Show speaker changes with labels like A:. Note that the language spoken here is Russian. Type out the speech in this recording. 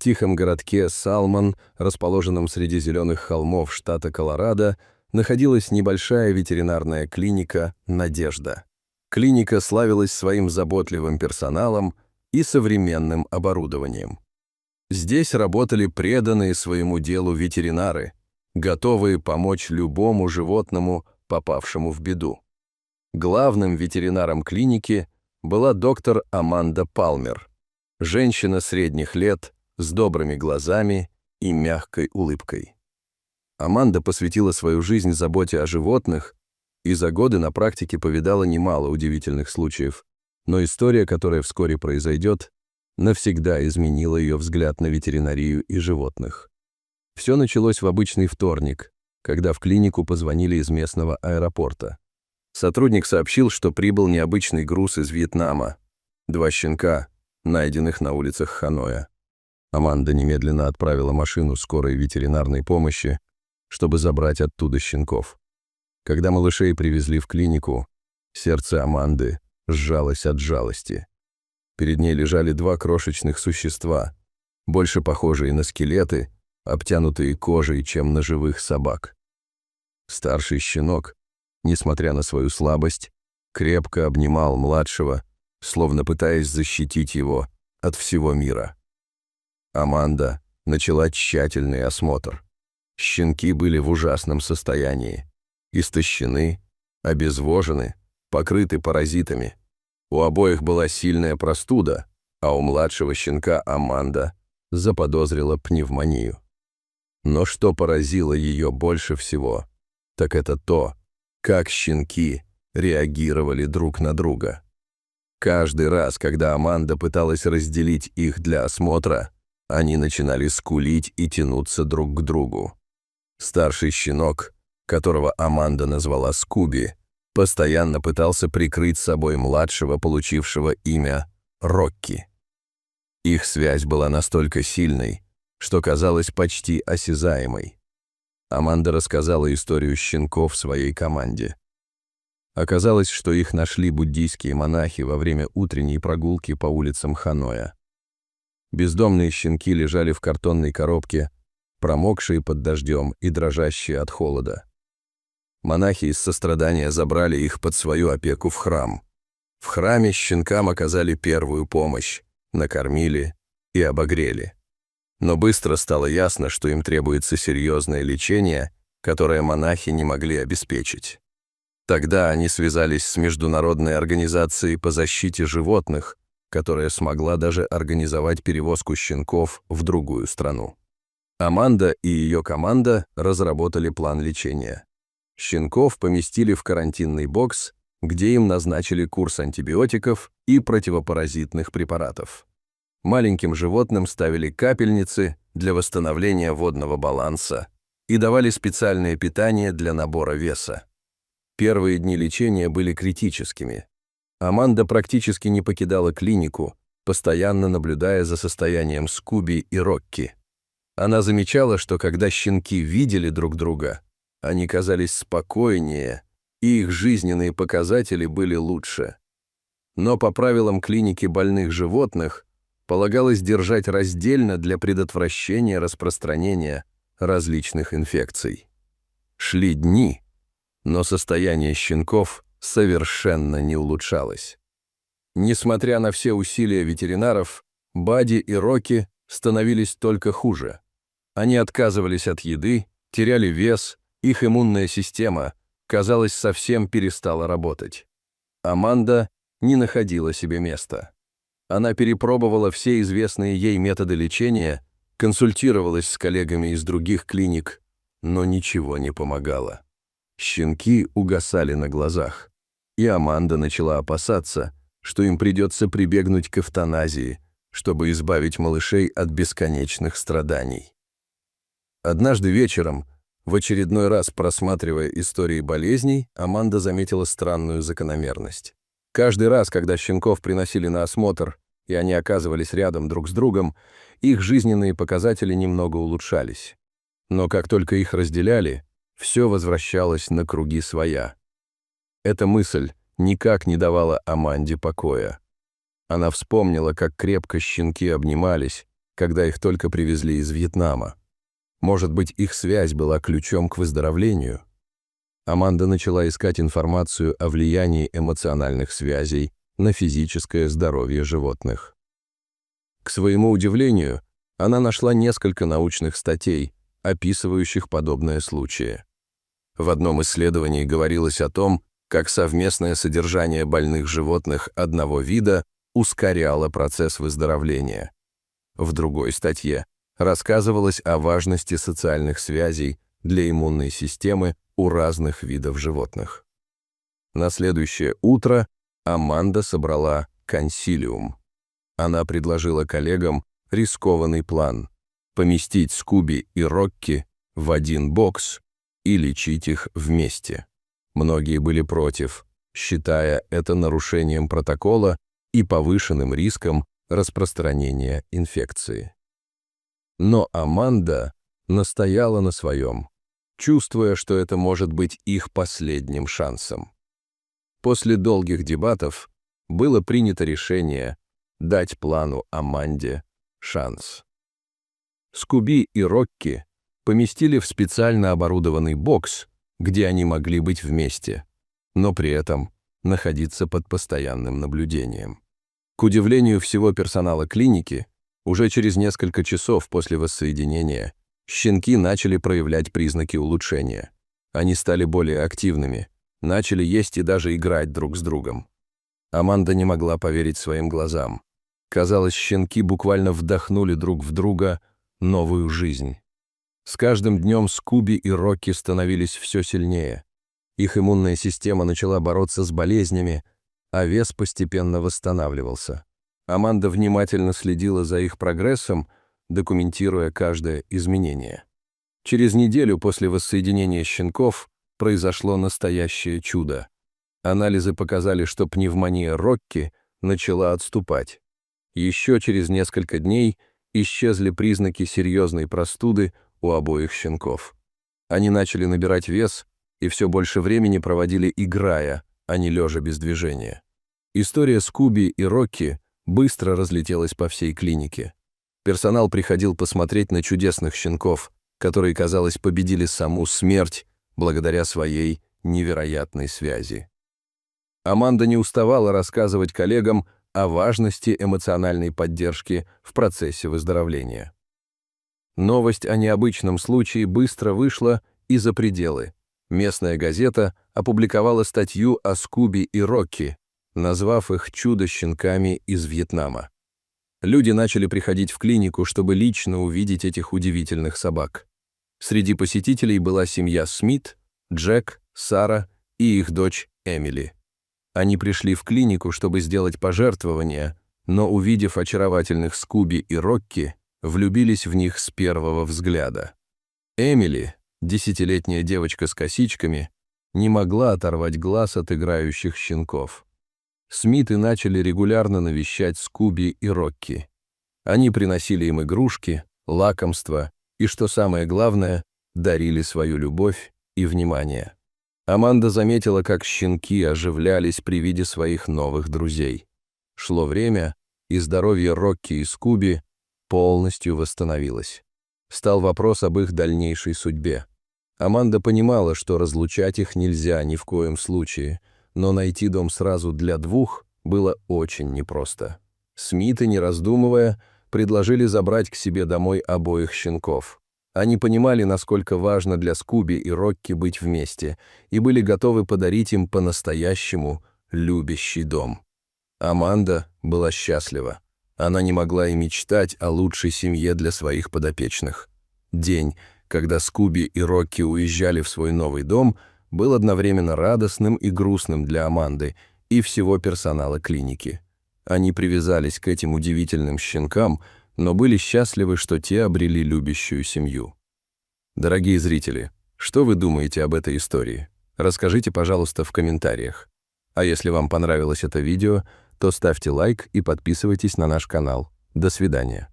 A: тихом городке Салмон, расположенном среди зеленых холмов штата Колорадо, находилась небольшая ветеринарная клиника «Надежда». Клиника славилась своим заботливым персоналом и современным оборудованием. Здесь работали преданные своему делу ветеринары, готовые помочь любому животному, попавшему в беду. Главным ветеринаром клиники была доктор Аманда Палмер, женщина средних лет с добрыми глазами и мягкой улыбкой. Аманда посвятила свою жизнь заботе о животных и за годы на практике повидала немало удивительных случаев, но история, которая вскоре произойдет, навсегда изменила ее взгляд на ветеринарию и животных. Все началось в обычный вторник, когда в клинику позвонили из местного аэропорта. Сотрудник сообщил, что прибыл необычный груз из Вьетнама. 2 щенка, найденных на улицах Ханоя. Аманда немедленно отправила машину скорой ветеринарной помощи, чтобы забрать оттуда щенков. Когда малышей привезли в клинику, сердце Аманды сжалось от жалости. Перед ней лежали 2 крошечных существа, больше похожие на скелеты, обтянутые кожей, чем на живых собак. Старший щенок, несмотря на свою слабость, крепко обнимал младшего, словно пытаясь защитить его от всего мира. Аманда начала тщательный осмотр. Щенки были в ужасном состоянии, истощены, обезвожены, покрыты паразитами. У обоих была сильная простуда, а у младшего щенка Аманда заподозрила пневмонию. Но что поразило ее больше всего, так это то, как щенки реагировали друг на друга. Каждый раз, когда Аманда пыталась разделить их для осмотра, они начинали скулить и тянуться друг к другу. Старший щенок, которого Аманда назвала Скуби, постоянно пытался прикрыть собой младшего, получившего имя Рокки. Их связь была настолько сильной, что казалась почти осязаемой. Аманда рассказала историю щенков своей команде. Оказалось, что их нашли буддийские монахи во время утренней прогулки по улицам Ханоя. Бездомные щенки лежали в картонной коробке, промокшие под дождем и дрожащие от холода. Монахи из сострадания забрали их под свою опеку в храм. В храме щенкам оказали первую помощь, накормили и обогрели. Но быстро стало ясно, что им требуется серьезное лечение, которое монахи не могли обеспечить. Тогда они связались с Международной организацией по защите животных, которая смогла даже организовать перевозку щенков в другую страну. Аманда и ее команда разработали план лечения. Щенков поместили в карантинный бокс, где им назначили курс антибиотиков и противопаразитных препаратов. Маленьким животным ставили капельницы для восстановления водного баланса и давали специальное питание для набора веса. Первые дни лечения были критическими. Аманда практически не покидала клинику, постоянно наблюдая за состоянием Скуби и Рокки. Она замечала, что когда щенки видели друг друга, они казались спокойнее, и их жизненные показатели были лучше. Но по правилам клиники больных животных полагалось держать раздельно для предотвращения распространения различных инфекций. Шли дни, но состояние щенков совершенно не улучшалось. Несмотря на все усилия ветеринаров, Бадди и Рокки становились только хуже. Они отказывались от еды, теряли вес, их иммунная система, казалось, совсем перестала работать. Аманда не находила себе места. Она перепробовала все известные ей методы лечения, консультировалась с коллегами из других клиник, но ничего не помогало. Щенки угасали на глазах, и Аманда начала опасаться, что им придется прибегнуть к эвтаназии, чтобы избавить малышей от бесконечных страданий. Однажды вечером, в очередной раз просматривая истории болезней, Аманда заметила странную закономерность. Каждый раз, когда щенков приносили на осмотр, и они оказывались рядом друг с другом, их жизненные показатели немного улучшались. Но как только их разделяли, все возвращалось на круги своя. Эта мысль никак не давала Аманде покоя. Она вспомнила, как крепко щенки обнимались, когда их только привезли из Вьетнама. Может быть, их связь была ключом к выздоровлению? Аманда начала искать информацию о влиянии эмоциональных связей на физическое здоровье животных. К своему удивлению, она нашла несколько научных статей, описывающих подобные случаи. В одном исследовании говорилось о том, как совместное содержание больных животных одного вида ускоряло процесс выздоровления. В другой статье рассказывалось о важности социальных связей для иммунной системы у разных видов животных. На следующее утро Аманда собрала консилиум. Она предложила коллегам рискованный план – поместить Скуби и Рокки в один бокс и лечить их вместе. Многие были против, считая это нарушением протокола и повышенным риском распространения инфекции. Но Аманда настояла на своем, чувствуя, что это может быть их последним шансом. После долгих дебатов было принято решение дать плану Аманде шанс. Скуби и Рокки поместили в специально оборудованный бокс, где они могли быть вместе, но при этом находиться под постоянным наблюдением. К удивлению всего персонала клиники, уже через несколько часов после воссоединения щенки начали проявлять признаки улучшения. Они стали более активными, начали есть и даже играть друг с другом. Аманда не могла поверить своим глазам. Казалось, щенки буквально вдохнули друг в друга новую жизнь. С каждым днем Скуби и Рокки становились все сильнее. Их иммунная система начала бороться с болезнями, а вес постепенно восстанавливался. Аманда внимательно следила за их прогрессом, документируя каждое изменение. Через неделю после воссоединения щенков произошло настоящее чудо. Анализы показали, что пневмония Рокки начала отступать. Еще через несколько дней исчезли признаки серьезной простуды у обоих щенков. Они начали набирать вес и все больше времени проводили играя, а не лежа без движения. История Скуби и Рокки быстро разлетелась по всей клинике. Персонал приходил посмотреть на чудесных щенков, которые, казалось, победили саму смерть благодаря своей невероятной связи. Аманда не уставала рассказывать коллегам о важности эмоциональной поддержки в процессе выздоровления. Новость о необычном случае быстро вышла и за пределы. Местная газета опубликовала статью о Скуби и Рокки, назвав их чудо-щенками из Вьетнама. Люди начали приходить в клинику, чтобы лично увидеть этих удивительных собак. Среди посетителей была семья Смит, Джек, Сара и их дочь Эмили. Они пришли в клинику, чтобы сделать пожертвования, но, увидев очаровательных Скуби и Рокки, влюбились в них с первого взгляда. Эмили, 10-летняя девочка с косичками, не могла оторвать глаз от играющих щенков. Смиты начали регулярно навещать Скуби и Рокки. Они приносили им игрушки, лакомства и, что самое главное, дарили свою любовь и внимание. Аманда заметила, как щенки оживлялись при виде своих новых друзей. Шло время, и здоровье Рокки и Скуби полностью восстановилось. Стал вопрос об их дальнейшей судьбе. Аманда понимала, что разлучать их нельзя ни в коем случае, но найти дом сразу для двух было очень непросто. Смиты, не раздумывая, предложили забрать к себе домой обоих щенков. Они понимали, насколько важно для Скуби и Рокки быть вместе, и были готовы подарить им по-настоящему любящий дом. Аманда была счастлива. Она не могла и мечтать о лучшей семье для своих подопечных. День, когда Скуби и Рокки уезжали в свой новый дом, был одновременно радостным и грустным для Аманды и всего персонала клиники. Они привязались к этим удивительным щенкам, но были счастливы, что те обрели любящую семью. Дорогие зрители, что вы думаете об этой истории? Расскажите, пожалуйста, в комментариях. А если вам понравилось это видео, то ставьте лайк и подписывайтесь на наш канал. До свидания.